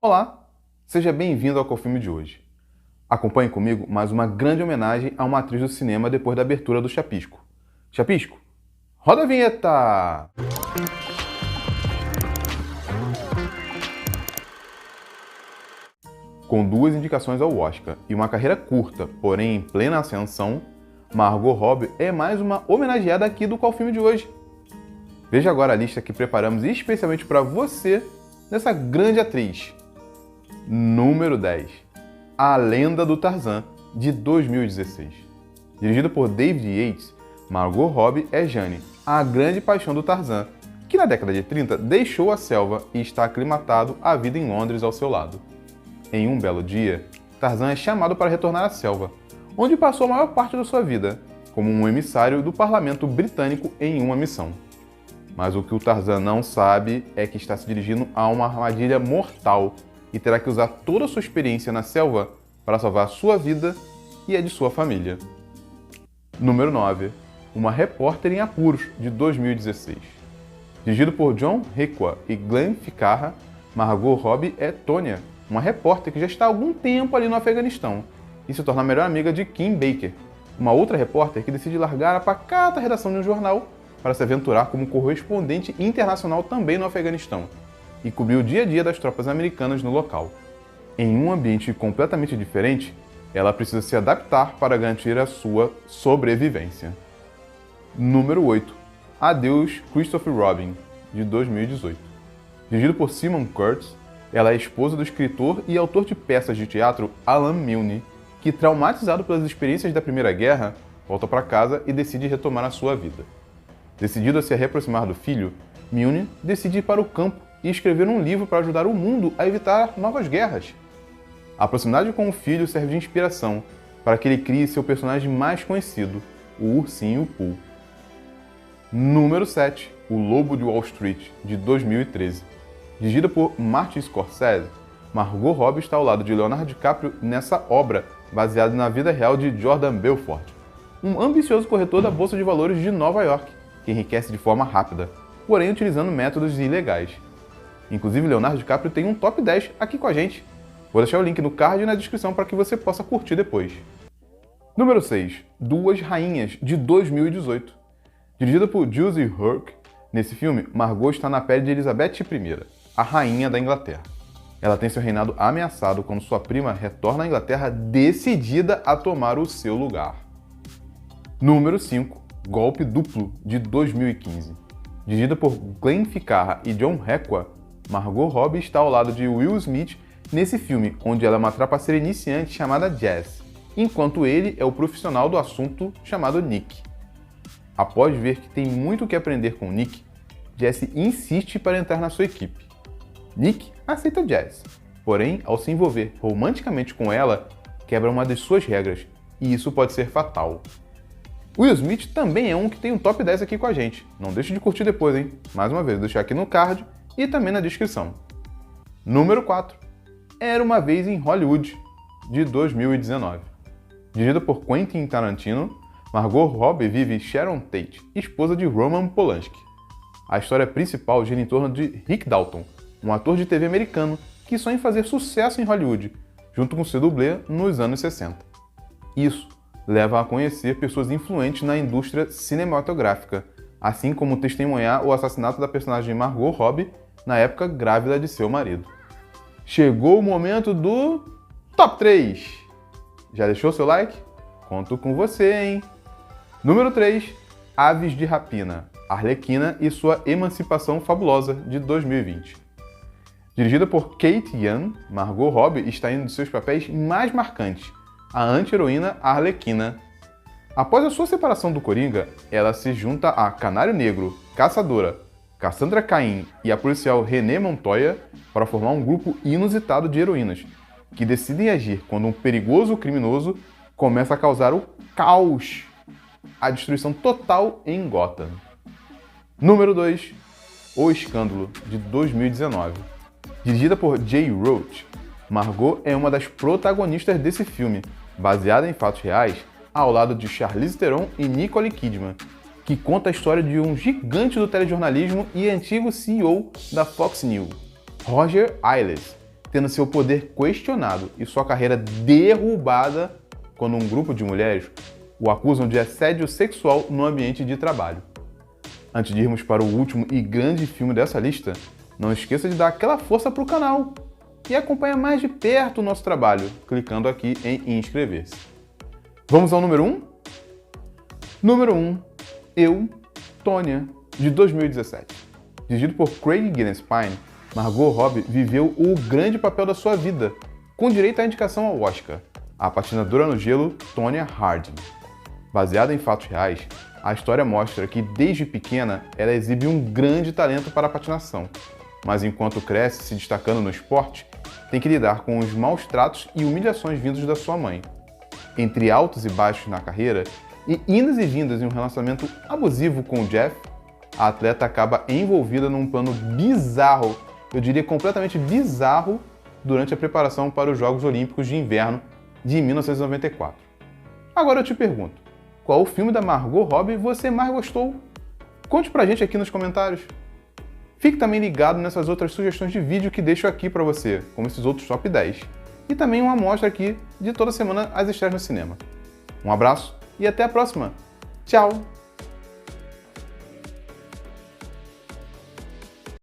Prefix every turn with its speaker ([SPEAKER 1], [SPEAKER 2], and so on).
[SPEAKER 1] Olá, seja bem-vindo ao Cofilme de hoje. Acompanhe comigo mais uma grande homenagem a uma atriz do cinema depois da abertura do Chapisco. Chapisco, roda a vinheta! Com 2 indicações ao Oscar e uma carreira curta, porém em plena ascensão, Margot Robbie é mais uma homenageada aqui do Cofilme de hoje. Veja agora a lista que preparamos especialmente para você dessa grande atriz. Número 10. A Lenda do Tarzan, de 2016. Dirigido por David Yates, Margot Robbie é Jane, a grande paixão do Tarzan, que na década de 30 deixou a selva e está aclimatado à vida em Londres ao seu lado. Em um belo dia, Tarzan é chamado para retornar à selva, onde passou a maior parte da sua vida, como um emissário do parlamento britânico em uma missão. Mas o que o Tarzan não sabe é que está se dirigindo a uma armadilha mortal e terá que usar toda a sua experiência na selva para salvar sua vida e a de sua família. Número 9. Uma Repórter em Apuros, de 2016. Dirigido por John Requa e Glenn Ficarra, Margot Robbie é Tonya, uma repórter que já está há algum tempo ali no Afeganistão e se torna a melhor amiga de Kim Baker, uma outra repórter que decide largar a pacata redação de um jornal para se aventurar como correspondente internacional também no Afeganistão e cobrir o dia a dia das tropas americanas no local. Em um ambiente completamente diferente, ela precisa se adaptar para garantir a sua sobrevivência. Número 8. Adeus Christopher Robin, de 2018. Dirigido por Simon Curtis, ela é esposa do escritor e autor de peças de teatro Alan Milne, que, traumatizado pelas experiências da Primeira Guerra, volta para casa e decide retomar a sua vida. Decidido a se reaproximar do filho, Milne decide ir para o campo e escrever um livro para ajudar o mundo a evitar novas guerras. A proximidade com o filho serve de inspiração para que ele crie seu personagem mais conhecido, o Ursinho Pooh. Número 7. O Lobo de Wall Street, de 2013. Dirigida por Martin Scorsese, Margot Robbie está ao lado de Leonardo DiCaprio nessa obra baseada na vida real de Jordan Belfort, um ambicioso corretor da Bolsa de Valores de Nova York, que enriquece de forma rápida, porém utilizando métodos ilegais. Inclusive, Leonardo DiCaprio tem um top 10 aqui com a gente. Vou deixar o link no card e na descrição para que você possa curtir depois. Número 6. Duas Rainhas, de 2018. Dirigida por Julie Hurk, nesse filme, Margot está na pele de Elizabeth I, a rainha da Inglaterra. Ela tem seu reinado ameaçado quando sua prima retorna à Inglaterra decidida a tomar o seu lugar. Número 5. Golpe Duplo, de 2015. Dirigida por Glenn Ficarra e John Requa, Margot Robbie está ao lado de Will Smith nesse filme, onde ela é uma trapaceira iniciante chamada Jazz, enquanto ele é o profissional do assunto chamado Nick. Após ver que tem muito o que aprender com Nick, Jazz insiste para entrar na sua equipe. Nick aceita Jazz, porém, ao se envolver romanticamente com ela, quebra uma das suas regras, e isso pode ser fatal. Will Smith também é um que tem um top 10 aqui com a gente. Não deixe de curtir depois, hein? Mais uma vez, vou deixar aqui no card e também na descrição. Número 4. Era uma Vez em Hollywood, de 2019. Dirigida por Quentin Tarantino, Margot Robbie vive Sharon Tate, esposa de Roman Polanski. A história principal gira em torno de Rick Dalton, um ator de TV americano que sonha em fazer sucesso em Hollywood, junto com seu dublê nos anos 60. Isso leva a conhecer pessoas influentes na indústria cinematográfica, assim como testemunhar o assassinato da personagem Margot Robbie na época grávida de seu marido. Chegou o momento do Top 3! Já deixou seu like? Conto com você, hein? Número 3. Aves de Rapina, Arlequina e sua Emancipação Fabulosa, de 2020. Dirigida por Kate Young, Margot Robbie está em um de seus papéis mais marcantes, a anti-heroína Arlequina. Após a sua separação do Coringa, ela se junta a Canário Negro, Caçadora, Cassandra Cain e a policial Renée Montoya para formar um grupo inusitado de heroínas, que decidem agir quando um perigoso criminoso começa a causar o caos, a destruição total em Gotham. Número 2. O Escândalo, de 2019. Dirigida por Jay Roach, Margot é uma das protagonistas desse filme, baseada em fatos reais, ao lado de Charlize Theron e Nicole Kidman, que conta a história de um gigante do telejornalismo e antigo CEO da Fox News, Roger Ailes, tendo seu poder questionado e sua carreira derrubada quando um grupo de mulheres o acusam de assédio sexual no ambiente de trabalho. Antes de irmos para o último e grande filme dessa lista, não esqueça de dar aquela força para o canal e acompanhar mais de perto o nosso trabalho, clicando aqui em inscrever-se. Vamos ao número 1? Número 1, Eu, Tonya, de 2017. Dirigido por Craig Gillespie, Margot Robbie viveu o grande papel da sua vida, com direito à indicação ao Oscar, a patinadora no gelo Tonya Harding. Baseada em fatos reais, a história mostra que desde pequena ela exibe um grande talento para a patinação, mas enquanto cresce se destacando no esporte, tem que lidar com os maus tratos e humilhações vindos da sua mãe. Entre altos e baixos na carreira e indas e vindas em um relacionamento abusivo com o Jeff, a atleta acaba envolvida num plano bizarro, eu diria completamente bizarro, durante a preparação para os Jogos Olímpicos de Inverno de 1994. Agora eu te pergunto, qual o filme da Margot Robbie você mais gostou? Conte pra gente aqui nos comentários. Fique também ligado nessas outras sugestões de vídeo que deixo aqui pra você, como esses outros top 10. E também uma amostra aqui de toda semana as estreias no cinema. Um abraço e até a próxima. Tchau!